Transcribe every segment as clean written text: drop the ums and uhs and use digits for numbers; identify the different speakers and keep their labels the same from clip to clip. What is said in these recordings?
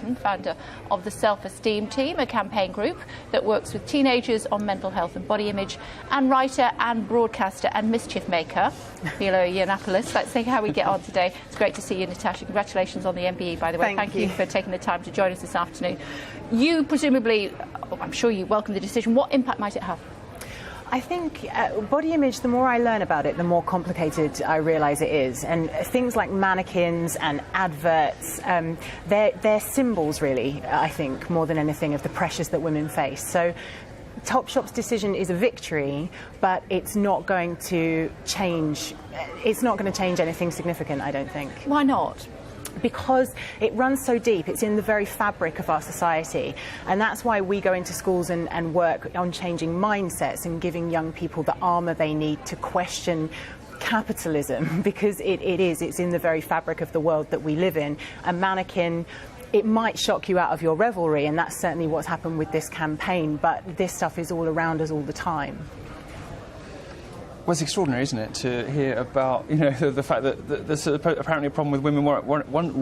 Speaker 1: Stratton, founder of the Self-Esteem Team, a campaign group that works with teenagers on mental health and body image, and writer and broadcaster and mischief maker, Milo Yiannopoulos. Let's see how we get on today. It's great to see you, Natasha. Congratulations on the MBE, by the way.
Speaker 2: Thank you
Speaker 1: for taking the time to join us this afternoon. You presumably, I'm sure you welcome the decision. What impact might it have?
Speaker 2: I think body image, the more I learn about it, the more complicated I realise it is. And things like mannequins and adverts, they're symbols, really, I think, more than anything, of the pressures that women face. So Topshop's decision is a victory, but it's not going to change. It's not going to change anything significant, I don't think.
Speaker 1: Why not?
Speaker 2: Because it runs so deep, it's in the very fabric of our society. And that's why we go into schools and work on changing mindsets and giving young people the armour they need to question capitalism, because it's in the very fabric of the world that we live in. A mannequin, it might shock you out of your revelry, and that's certainly what's happened with this campaign, but this stuff is all around us all the time.
Speaker 3: Well, it's extraordinary, isn't it, to hear about, you know, the fact that there's apparently a problem with women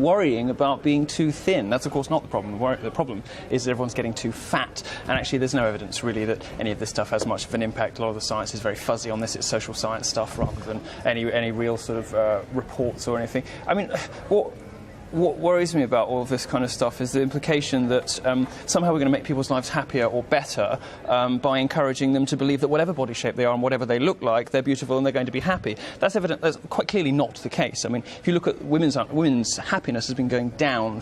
Speaker 3: worrying about being too thin. That's, of course, not the problem. The problem is that everyone's getting too fat. And actually, there's no evidence, really, that any of this stuff has much of an impact. A lot of the science is very fuzzy on this. It's social science stuff rather than any real sort of reports or anything. I mean, what worries me about all of this kind of stuff is the implication that somehow we're going to make people's lives happier or better by encouraging them to believe that whatever body shape they are and whatever they look like, they're beautiful and they're going to be happy. That's evident. That's quite clearly not the case. I mean, if you look at women's happiness has been going down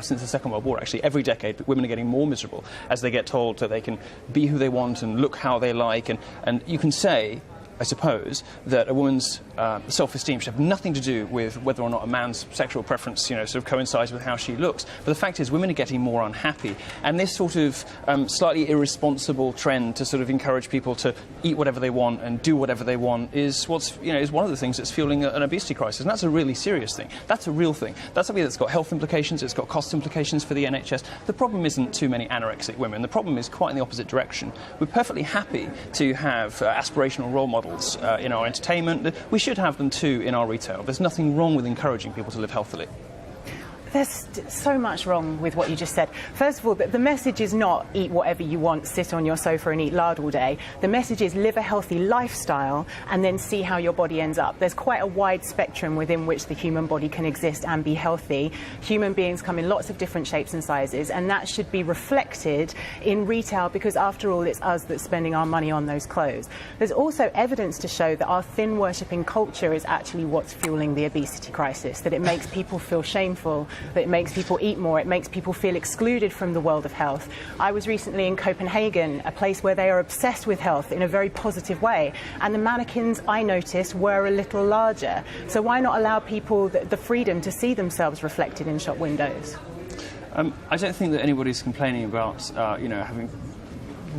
Speaker 3: since the Second World War. Actually, every decade, women are getting more miserable as they get told that they can be who they want and look how they like. And you can say, I suppose, that a woman's self-esteem should have nothing to do with whether or not a man's sexual preference, you know, sort of coincides with how she looks. But the fact is, women are getting more unhappy, and this sort of slightly irresponsible trend to sort of encourage people to eat whatever they want and do whatever they want is is one of the things that's fueling an obesity crisis, and that's a really serious thing. That's a real thing. That's something that's got health implications. It's got cost implications for the NHS. The problem isn't too many anorexic women. The problem is quite in the opposite direction. We're perfectly happy to have aspirational role models in our entertainment. We should have them too in our retail. There's nothing wrong with encouraging people to live healthily.
Speaker 2: There's so much wrong with what you just said. First of all, the message is not eat whatever you want, sit on your sofa and eat lard all day. The message is live a healthy lifestyle and then see how your body ends up. There's quite a wide spectrum within which the human body can exist and be healthy. Human beings come in lots of different shapes and sizes, and that should be reflected in retail, because after all, it's us that's spending our money on those clothes. There's also evidence to show that our thin worshipping culture is actually what's fueling the obesity crisis, that it makes people feel shameful, that it makes people eat more, it makes people feel excluded from the world of health. I was recently in Copenhagen, a place where they are obsessed with health in a very positive way, and the mannequins, I noticed, were a little larger. So why not allow people the freedom to see themselves reflected in shop windows?
Speaker 3: I don't think that anybody's complaining about, having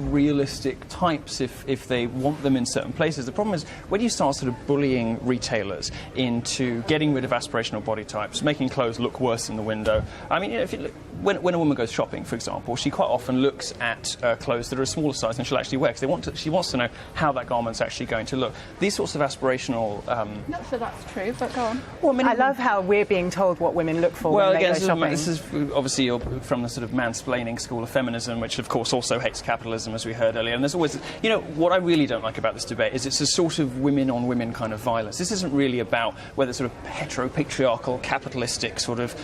Speaker 3: realistic types if they want them in certain places. The problem is when you start sort of bullying retailers into getting rid of aspirational body types, making clothes look worse in the window. I mean, if you look, when a woman goes shopping, for example, she quite often looks at clothes that are a smaller size than she'll actually wear, because she wants to know how that garment's actually going to look. These sorts of aspirational...
Speaker 1: Not sure that's true, but go on.
Speaker 2: Well, I love how we're being told what women look for when they go shopping.
Speaker 3: This is obviously from the sort of mansplaining school of feminism, which of course also hates capitalism, as we heard earlier. And there's always, what I really don't like about this debate is it's a sort of women-on-women kind of violence. This isn't really about whether sort of heteropatriarchal, capitalistic sort of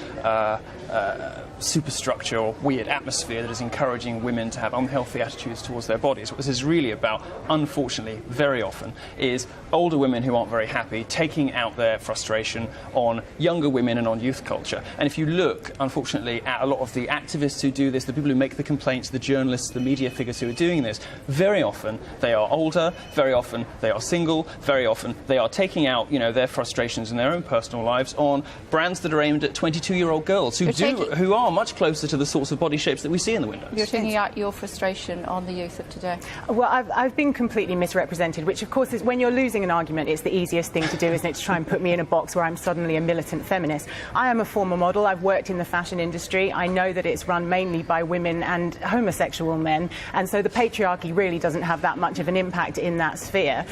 Speaker 3: superstructure or weird atmosphere that is encouraging women to have unhealthy attitudes towards their bodies. What this is really about, unfortunately, very often, is older women who aren't very happy taking out their frustration on younger women and on youth culture. And if you look, unfortunately, at a lot of the activists who do this, the people who make the complaints, the journalists, the media figures who are doing this, very often they are older, very often they are single, very often they are taking out, their frustrations in their own personal lives on brands that are aimed at 22-year-old girls who are much closer to the sorts of body shapes that we see in the windows.
Speaker 1: You're taking out your frustration on the youth of today.
Speaker 2: Well, I've been completely misrepresented, which of course is when you're losing an argument, it's the easiest thing to do, isn't it, to try and put me in a box where I'm suddenly a militant feminist. I am a former model. I've worked in the fashion industry. I know that it's run mainly by women and homosexual men, and so So the patriarchy really doesn't have that much of an impact in that sphere.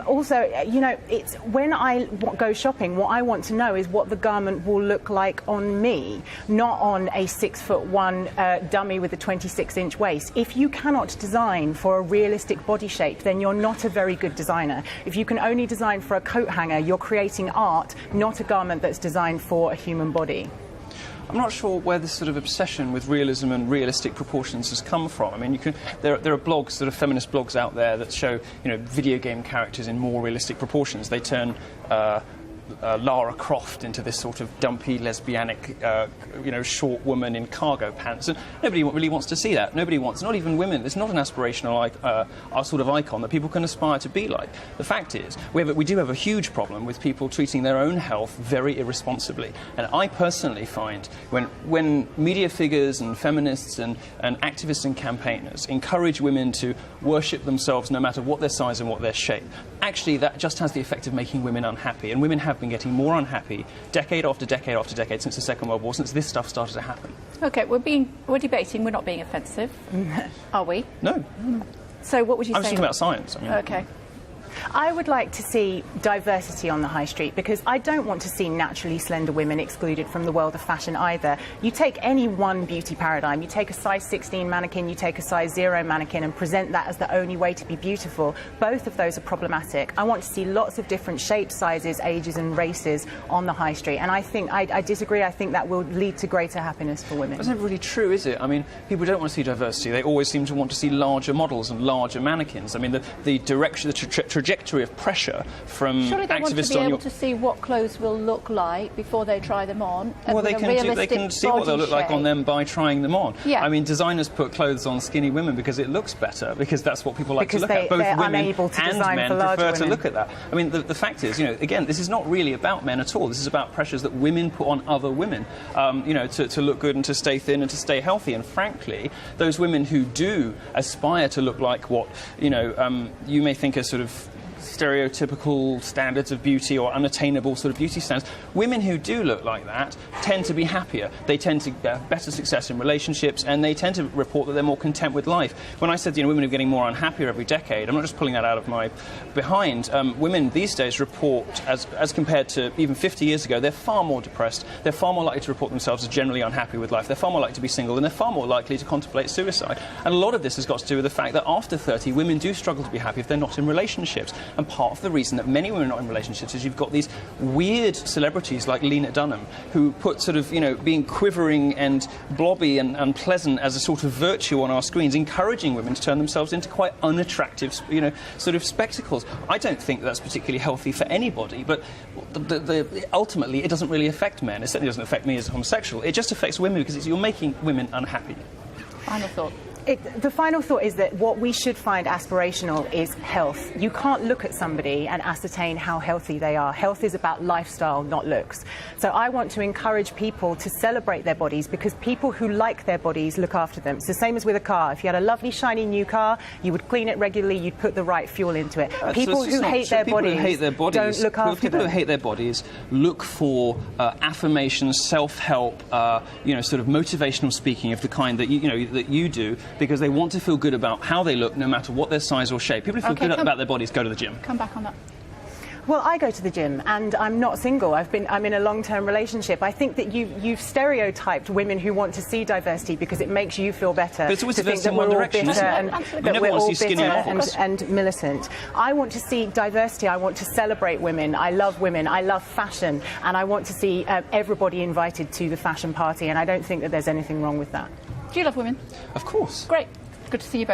Speaker 2: Also, you know, it's when I go shopping, what I want to know is what the garment will look like on me, not on a 6'1" dummy with a 26-inch waist. If you cannot design for a realistic body shape, then you're not a very good designer. If you can only design for a coat hanger, you're creating art, not a garment that's designed for a human body.
Speaker 3: I'm not sure where this sort of obsession with realism and realistic proportions has come from. I mean, there are blogs, sort of feminist blogs out there that show, you know, video game characters in more realistic proportions. They turn Lara Croft into this sort of dumpy, lesbianic, you know, short woman in cargo pants, and nobody really wants to see that. Nobody wants, not even women. It's not an aspirational sort of icon that people can aspire to be like. The fact is, we do have a huge problem with people treating their own health very irresponsibly. And I personally find when media figures and feminists and activists and campaigners encourage women to worship themselves no matter what their size and what their shape, actually that just has the effect of making women unhappy. And women have been getting more unhappy decade after decade after decade since the Second World War, since this stuff started to happen.
Speaker 1: OK, we're debating, we're not being offensive, are we?
Speaker 3: No.
Speaker 1: So what would you say?
Speaker 3: I was talking about science. I mean,
Speaker 1: OK.
Speaker 2: I would like to see diversity on the high street, because I don't want to see naturally slender women excluded from the world of fashion either. You take any one beauty paradigm, you take a size 16 mannequin, you take a size 0 mannequin and present that as the only way to be beautiful. Both of those are problematic. I want to see lots of different shapes, sizes, ages and races on the high street, and I think I disagree. I think that will lead to greater happiness for women.
Speaker 3: That's never really true, is it? I mean, people don't want to see diversity. They always seem to want to see larger models and larger mannequins. I mean, the direction, the trajectory of pressure from
Speaker 1: surely they want to
Speaker 3: activists
Speaker 1: be able to see what clothes will look like before they try them on.
Speaker 3: Well, they can see what they'll look like on them by trying them on.
Speaker 1: Yeah.
Speaker 3: I mean, designers put clothes on skinny women because it looks better, because that's what people like to look at. Both women and men prefer to look at that. I mean, the fact is, you know, again, this is not really about men at all. This is about pressures that women put on other women, you know, to look good and to stay thin and to stay healthy. And frankly, those women who do aspire to look like what, you know, you may think are sort of stereotypical standards of beauty or unattainable sort of beauty standards, women who do look like that tend to be happier. They tend to have better success in relationships, and they tend to report that they're more content with life. When I said, you know, women are getting more unhappier every decade, I'm not just pulling that out of my behind. Women these days report, as compared to even 50 years ago, they're far more depressed. They're far more likely to report themselves as generally unhappy with life. They're far more likely to be single, and they're far more likely to contemplate suicide. And a lot of this has got to do with the fact that after 30, women do struggle to be happy if they're not in relationships. And part of the reason that many women are not in relationships is you've got these weird celebrities like Lena Dunham, who put sort of, you know, being quivering and blobby and unpleasant as a sort of virtue on our screens, encouraging women to turn themselves into quite unattractive, you know, sort of spectacles. I don't think that's particularly healthy for anybody, but ultimately it doesn't really affect men. It certainly doesn't affect me as a homosexual. It just affects women because you're making women unhappy.
Speaker 1: Final thought.
Speaker 2: The final thought is that what we should find aspirational is health. You can't look at somebody and ascertain how healthy they are. Health is about lifestyle, not looks. So I want to encourage people to celebrate their bodies, because people who like their bodies look after them. It's the same as with a car. If you had a lovely, shiny new car, you would clean it regularly, you'd put the right fuel into it. People who hate their bodies don't look after them.
Speaker 3: People who hate their bodies look for affirmation, self-help, you know, sort of motivational speaking of the kind that that you do, because they want to feel good about how they look, no matter what their size or shape. People who feel good about their bodies go to the gym.
Speaker 1: Come back on that.
Speaker 2: Well, I go to the gym, and I'm not single. I'm in a long-term relationship. I think that you've stereotyped women who want to see diversity because it makes you feel better.
Speaker 3: But it's always
Speaker 2: to think that
Speaker 3: one
Speaker 2: we're all
Speaker 3: direction,
Speaker 2: bitter and that we're all bitter and militant. I want to see diversity. I want to celebrate women. I love women. I love fashion, and I want to see everybody invited to the fashion party. And I don't think that there's anything wrong with that.
Speaker 1: Do you love women?
Speaker 3: Of course.
Speaker 1: Great. Good to see you both.